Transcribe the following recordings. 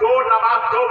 2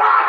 5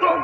2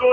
2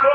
2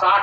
60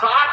60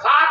60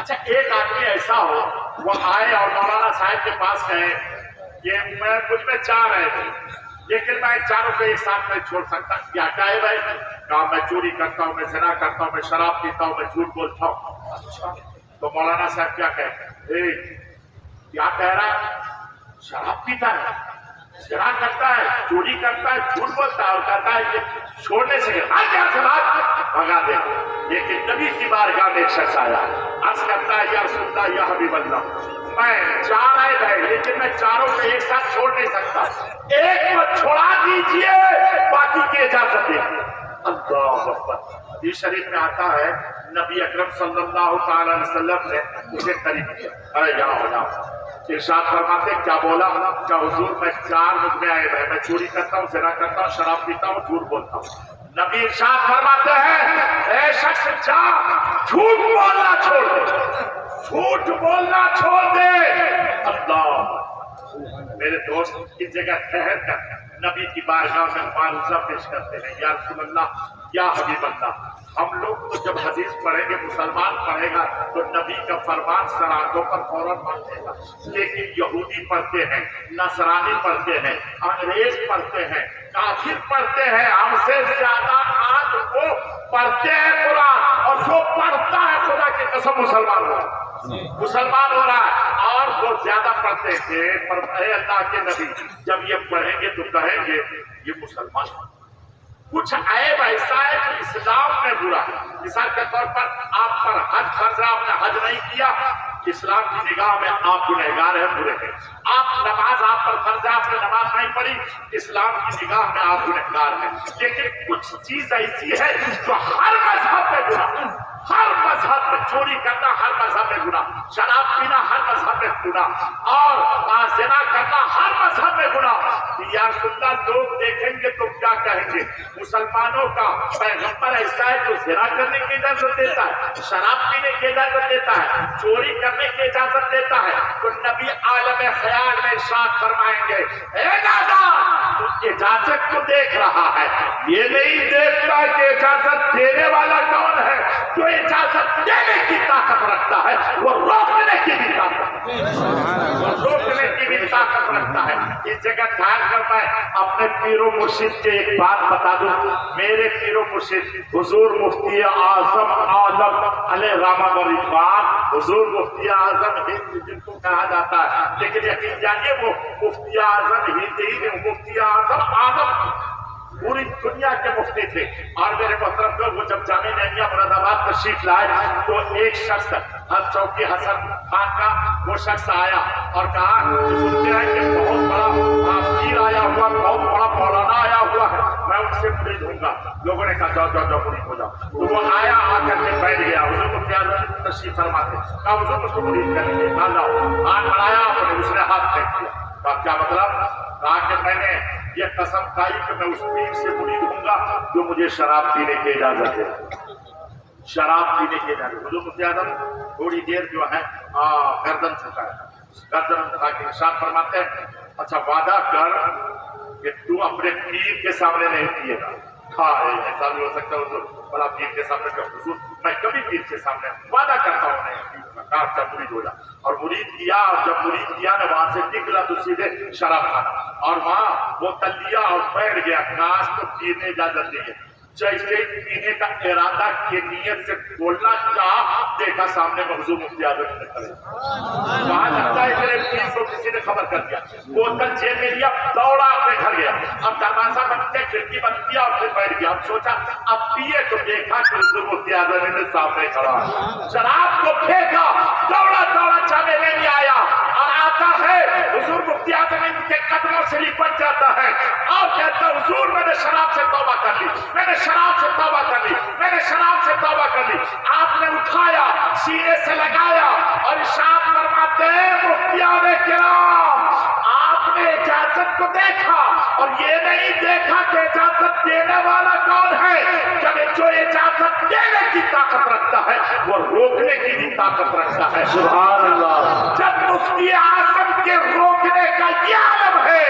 اچھا ایک آدمی ایسا ہو وہ آئے اور مولانا صاحب کے پاس گئے کہ مجھ میں چار ہے لیکن میں چاروں کو ایک ساتھ نہیں چھوڑ سکتا. کیا ہے بھائی؟ کہا میں چوری کرتا ہوں, میں زنا کرتا ہوں, میں شراب پیتا ہوں, میں جھوٹ بولتا ہوں. اچھا تو مولانا صاحب کیا کہتے ہیں؟ کیا کہہ رہا ہے؟ شراب پیتا ہے, زنا کرتا ہے, چوری کرتا ہے, جھوٹ بولتا ہے اور کہتا ہے کہ چھوڑنے سے کیا سے بات بھگا دے. لیکن نبی کی بارگاہ میں ایک شخص آیا, عرض کرتا ہے یا رسول اللہ یا حبیب اللہ, میں چار آئے ہیں لیکن میں چاروں کو ایک ساتھ چھوڑ نہیں سکتا, ایک کو چھوڑا دیجئے باقی کی اجازت دے. اللہ اکبر. یہ شریف میں آتا ہے نبی اکرم صلی اللہ تعالی علیہ وسلم نے اسے قریب کیا, ارے یہاں ہو جاؤ. ارشاد فرماتے کیا بولا؟ کیا حضور میں چار مجھ میں آئے ہیں, میں چوری کرتا ہوں, زنا کرتا ہوں, شراب پیتا ہوں, جھوٹ بولتا ہوں. نبی ارشاد فرماتے ہیں اے شخص جا جھوٹ بولنا چھوڑ دے, جھوٹ بولنا چھوڑ دے. اللہ. میرے دوست اس جگہ ٹھہر کر نبی کی بارگاہ میں معروضہ پیش کرتے ہیں, یا رسول اللہ یا حبیب اللہ. ہم لوگ تو جب حدیث پڑھیں گے, مسلمان پڑھے گا تو نبی کا فرمان سر آنکھوں پر فوراً پڑھے گا, لیکن یہودی پڑھتے ہیں, نصرانی پڑھتے ہیں, انگریز پڑھتے ہیں, کافر پڑھتے ہیں, ہم سے زیادہ آج وہ پڑھتے ہیں قرآن, اور جو پڑھتا ہے خدا کی قسم مسلمان ہو رہا ہے, مسلمان ہو رہا ہے. اور وہ زیادہ پڑھتے تھے, پر اے اللہ کے نبی جب یہ پڑھیں گے تو کہیں گے یہ مسلمان. کچھ عیب ایسا ہے جو اسلام میں برا ہے. مثال کے طور پر آپ پر حج فرض ہے, آپ نے حج نہیں کیا, اسلام کی نگاہ میں آپ گنہگار ہیں, برے ہیں. آپ نماز آپ پر فرض ہے, آپ نے نماز نہیں پڑھی, اسلام کی نگاہ میں آپ گنہگار ہیں. لیکن کچھ چیز ایسی ہے جو ہر مذہب میں برا, ہر مذہب میں چوری کرنا, ہر مذہب میں گناہ, شراب پینا ہر مذہب میں گناہ, اور زنا کرنا ہر مذہب میں گناہ. یا رسول اللہ لوگ دیکھیں گے تو کیا کہیں گے؟ مسلمانوں کا پیغمبر ایسا ہے جو زنا کرنے کی اجازت دیتا ہے, شراب پینے کی اجازت دیتا ہے, چوری کرنے کی اجازت دیتا ہے. تو نبی عالم خیال میں ارشاد فرمائیں گے اے دادا تو اجازت کو دیکھ رہا ہے, یہ نہیں دیکھتا کہ اجازت دینے والا کون ہے. جو اجازت دینے کی طاقت رکھتا ہے وہ روکنے کی بھی طاقت, روکنے کی بھی طاقت رکھتا ہے. اس جگہ ٹھہر کر میں اپنے پیر و مرشد کے ایک بات بتا دوں. میرے پیر و مرشد حضور مفتی اعظم عالم علیہ رحمۃ و رضوان, حضور مفتی اعظم ہند جن کو کہا جاتا ہے, لیکن یقین جانیے وہ مفتی اعظم ہند ہی نہیں, مفتی اعظم عالم پوری دنیا کے مفتی تھے. اور میرے محترم لوگ وہ جب جامعہ نعیمیہ مراد آباد تشریف لائے تو ایک شخص چوکی حسن خان کا وہ شخص آیا اور کہا سنتے ہیں کہ بہت بڑا پیر آیا ہوا, بہت بڑا مولانا آیا ہوا ہے, میں ان سے مرید ہوں گا. لوگوں نے کہا جاؤ جاؤ جاؤ مرید ہو جاؤ. تو وہ آیا, آ کر کے بیٹھ گیا. حضور مفتی اعظم تشریف فرما تھے, کہا حضور اس کو مرید کر لیجیے. کہا لاؤ, ہاتھ بڑھایا آپ نے, اس نے ہاتھ پھینک دیا. کہا کیا مطلب؟ کہا کہ میں نے یہ قسم کھائی کہ میں اس پیر سے مرید ہوں گا جو مجھے شراب پینے کی اجازت دے, شراب پینے کی اجازت. حضور مفتی اعظم تھوڑی دیر جو ہے گردن جھکایا, گردن اٹھا کے ارشاد فرماتے ہیں اچھا وعدہ کر کہ تو اپنے پیر کے سامنے نہیں پیے گا. ہاں ایسا بھی ہو سکتا ہے حضور بڑا پیر کے سامنے کہ حضور میں کبھی پیر کے سامنے وعدہ کرتا ہوں نہیں پیوں گا. کہا مرید ہو جا. اور مرید کیا, اور جب مرید کیا نے وہاں سے نکلا تو سیدھے شراب کھانا, اور وہاں وہ تل لیا اور بیٹھ گیا. کاش تو پیر نے اجازت دی ہے. جیسے پینے کا ارادہ کی نیت سے بولنا چاہا, دیکھا سامنے میں حضور مفتی اعظم نے کھڑے. وہاں لگتا ہے میرے پیر کو کسی نے خبر کر دیا, بوتل جیب میں لیا, دوڑا اپنے گھر گیا. اب دروازہ بند کیا, کھڑکی بند کیا اور پھر بیٹھ گیا. اب سوچا اب پیے تو دیکھا کہ حضور مفتی اعظم نے سامنے کھڑا. شراب کو پھینکا, دوڑا دوڑا چمیلے میں آیا اور آتا ہے حضور مفتی اعظم ان کے قدموں سے لپٹ جاتا ہے اور کہتا ہے حضور میں نے شراب سے توبہ کر لی, میں نے شراب سے توبہ کر لی, میں نے شراب سے توبہ کر لی. آپ نے اٹھایا, سینے سے لگایا اور ارشاد فرماتے ہیں مفتیان کرام آپ نے اجازت کو دیکھا اور یہ نہیں دیکھا کہ اجازت دینے والا کون ہے. جب جو اجازت دینے کی طاقت رکھتا ہے وہ روکنے کی بھی طاقت رکھتا ہے. سبحان اللہ. جب مفتی اعظم کے روکنے کا یہ عالم ہے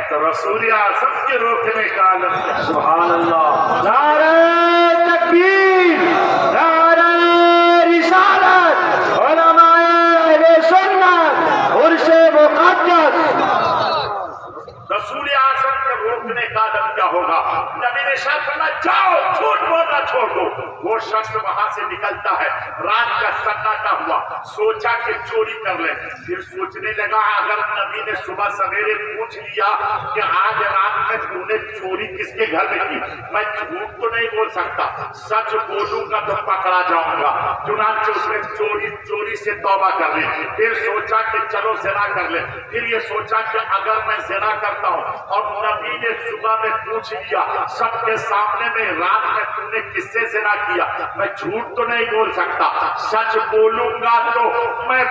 تو رسول اعظم کے روکنے کا عالم ہے. سبحان اللہ. نعرہ تکبیر, نعرہ رسالت, وہ شخص وہاں سے نکلتا ہے، رات کا سناٹا ہوا، سوچا کہ چوری کر لیں، پھر سوچنے لگا اگر نبی نے صبح سویرے پوچھ لیا کہ آج رات میں تو نے چوری کس کے گھر میں کی، میں جھوٹ تو نہیں بول سکتا، سچ بولوں گا تو پکڑا جاؤں گا، چنانچہ اس نے چوری سے توبہ کر لی، پھر سوچا کہ چلو زنا کر لیں، پھر یہ سوچا کہ اگر میں زنا کرتا ہوں اور نبی نے صبح میں پوچھ لیا سب کے سامنے میں رات میں تم نے کس سے زنا کیا، میں جھوٹ تو نہیں بول سکتا، سچ بولوں گا تو میں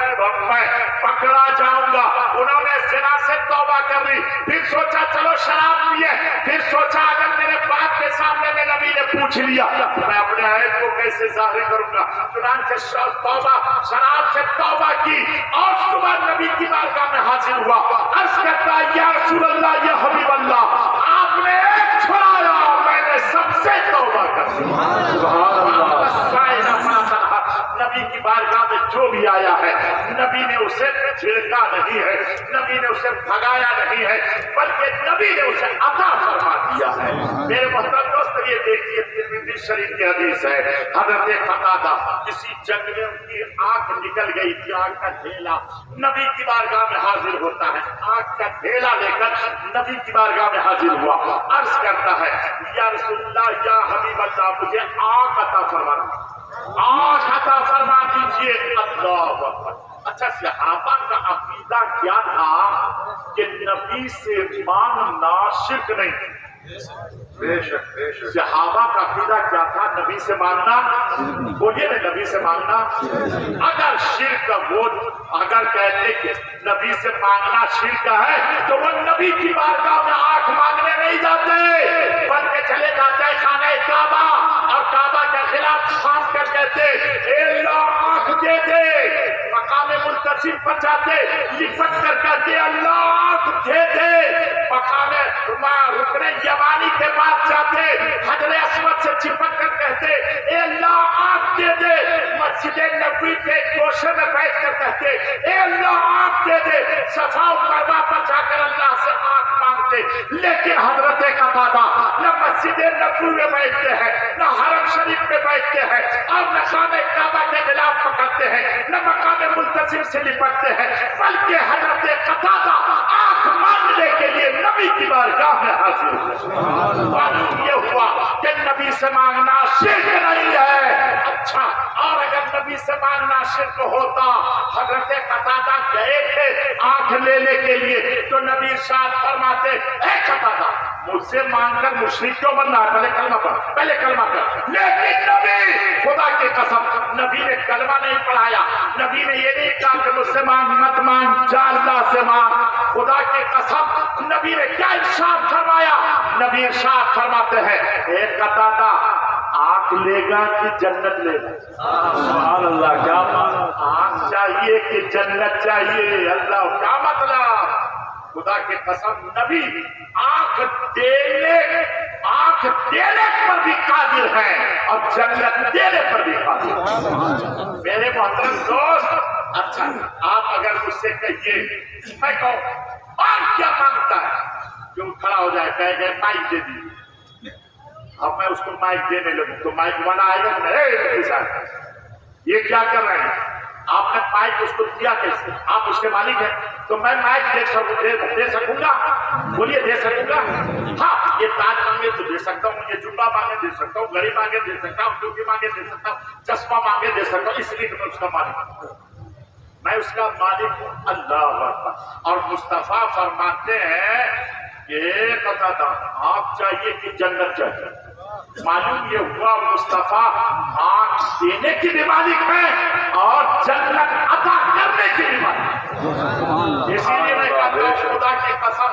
پکڑا جاؤں گا، انہوں نے زنا سے توبہ کر لی، پھر سوچا چلو شراب پیے، پھر سوچا اگر میرے باپ کے سامنے میں نبی نے پوچھ لیا میں اپنے عیب کو کیسے ظاہر کروں گا، چنانچہ توبہ شراب سے توبہ کی اور صبح نبی کی بارگاہ میں حاضر ہوا، عرض کرتا یا رسول اللہ یا حبیب اللہ آپ نے ایک چھڑایا میں نے سب سے توبہ کر سبحان اللہ۔ نبی کی بارگاہ میں جو بھی آیا ہے نبی نے اسے جھڑکا نہیں ہے، نبی نے اسے بھگایا نہیں ہے، بلکہ نبی نے اسے عطا فرما دیا ہے۔ میرے محترم دوست یہ دیکھیے ترمذی شریف کی حدیث ہے، حضرت قتادہ کسی جنگ میں ان کی آنکھ نکل گئی تھی، آنکھ کا ڈھیلا، نبی کی بارگاہ میں حاضر ہوتا ہے، آنکھ کا ڈھیلا لے کر نبی کی بارگاہ میں حاضر ہوا، عرض کرتا ہے یا رسول اللہ یا حبیب اللہ مجھے آنکھ عطا فرما آنکھ عطا فرما دیجیے۔ اللہ اکبر۔ اچھا صحابہ کا عقیدہ کیا تھا کہ نبی سے مانگنا شرک نہیں، بے شک بے شک، صحابہ کا عقیدہ کیا تھا نبی سے مانگنا، بولیے نا نبی سے مانگنا، اگر شرک وہ اگر کہتے کہ نبی سے مانگنا شرک ہے تو وہ نبی کی بارگاہ میں آنکھ مانگنے نہیں جاتے بلکہ چلے جاتے خانہ کعبہ اور کعبہ کے خلاف خام کر کہتے اے اللہ آنکھ دے دے، مقام منتصب پر جاتے لپٹ کر کہتے اللہ آنکھ دے دے، مقام رکن یمانی کے پاس جاتے حجر اسود سے چپک کر کہتے اے اللہ آنکھ دے دے، مسجد نبوی کے گوشے میں بیٹھ کر کہتے اے اللہ آنکھ دے دے، صفا و مروہ پر جا کر اللہ سے آنکھ مانگتے، لیکن حضرت قتادہ نہ مسجد نبوی میں بیٹھتے ہیں، نہ حرم شریف میں بیٹھتے ہیں اور نہ خانہ کعبہ کے خلاف پکڑتے ہیں، نہ مقام منتصب سے لپٹتے ہیں، بلکہ حضرت قتادہ آنکھ مانگنے کے لیے نبی کی بارگاہ میں حاضر ہوئے۔ معلوم یہ ہوا کہ نبی سے مانگنا شرک نہیں ہے۔ اچھا اور اگر نبی سے مانگنا شرک ہوتا، حضرت قتادہ گئے تھے آنکھ لینے کے لیے تو نبی ارشاد فرماتے اے قتادہ مجھ سے مانگ کر مشرک کیوں بننا ہے، پہلے کلمہ پڑھ، پہلے کلمہ پڑھ، لیکن نبی خدا کی قسم نبی نے کلمہ نہیں پڑھایا، نبی نے یہ نہیں کہا کہ مجھ سے مانگ مت مانگ جا اللہ سے مانگ، خدا کی قسم نبی نے کیا ارشاد فرمایا، نبی ارشاد فرماتے ہیں اے قتادہ آنکھ لے گا کہ جنت لے گا، سبحان اللہ، کیا بات، آنکھ چاہیے کہ جنت چاہیے، اللہ کیا مطلب، خدا کی قسم نبی آنکھ دینے پر بھی قادر ہے اور جنت دینے پر بھی قادر ہے۔ میرے محترم دوست اچھا آپ اگر مجھ سے کہیے میں کہوں آنکھ کیا مانگتا ہے، جو کھڑا ہو جائے کہے گئے مائک دے دی، اب میں اس کو مائک دینے لگوں تو مائک والا آئے گا یہ کیا کر رہے ہیں، آپ نے مائک اس کو دیا کیسے، آپ اس کے مالک ہیں تو میں مائک دے سکوں گا، بولیے دے سکوں گا، ہاں یہ تاج مانگے تو دے سکتا ہوں، یہ جبہ مانگے دے سکتا ہوں، گھڑی مانگے دے سکتا ہوں، ٹوپی مانگے دے سکتا ہوں، چشمہ مانگے دے سکتا ہوں، اس لیے کہ میں اس کا مالک ہوں، میں اس کا مالک ہوں۔ اللہ اکبر۔ اور مصطفیٰ فرماتے ہیں کہ قتادہ آپ چاہیے کہ جنت چاہیے، معلوم یہ ہوا مصطفیٰ آنکھ دینے کی بھی مالک ہے اور جنت عطا کرنے کی بھی مالک ہے، اسی لیے میں کہتا ہوں خدا کی قسم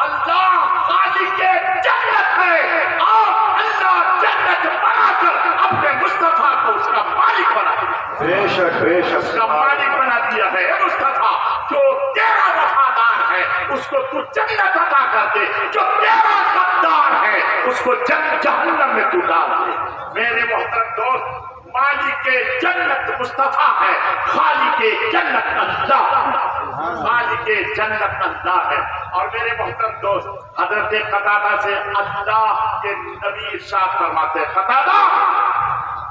اللہ خالق جنت ہے اور اللہ جنت بنا کر اپنے مصطفیٰ کو اس کا مالک بنا دیا، بے شک بے شک، اس کا مالک بنا دیا ہے۔ مصطفیٰ جو تیرا وفادار ہے اس کو تو جنت عطا کر دے، جو تیرا غدار ہے اس کو جہنم میں تو ڈال دے۔ میرے محترم دوست مالک جنت مصطفیٰ ہے، خالق جنت اللہ، خالق جنت اللہ ہے۔ اور میرے محترم دوست حضرت قتادہ سے اللہ کے نبی ارشاد فرماتے ہیں قتادہ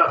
10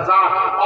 1000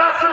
10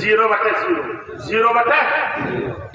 0/0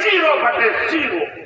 0/0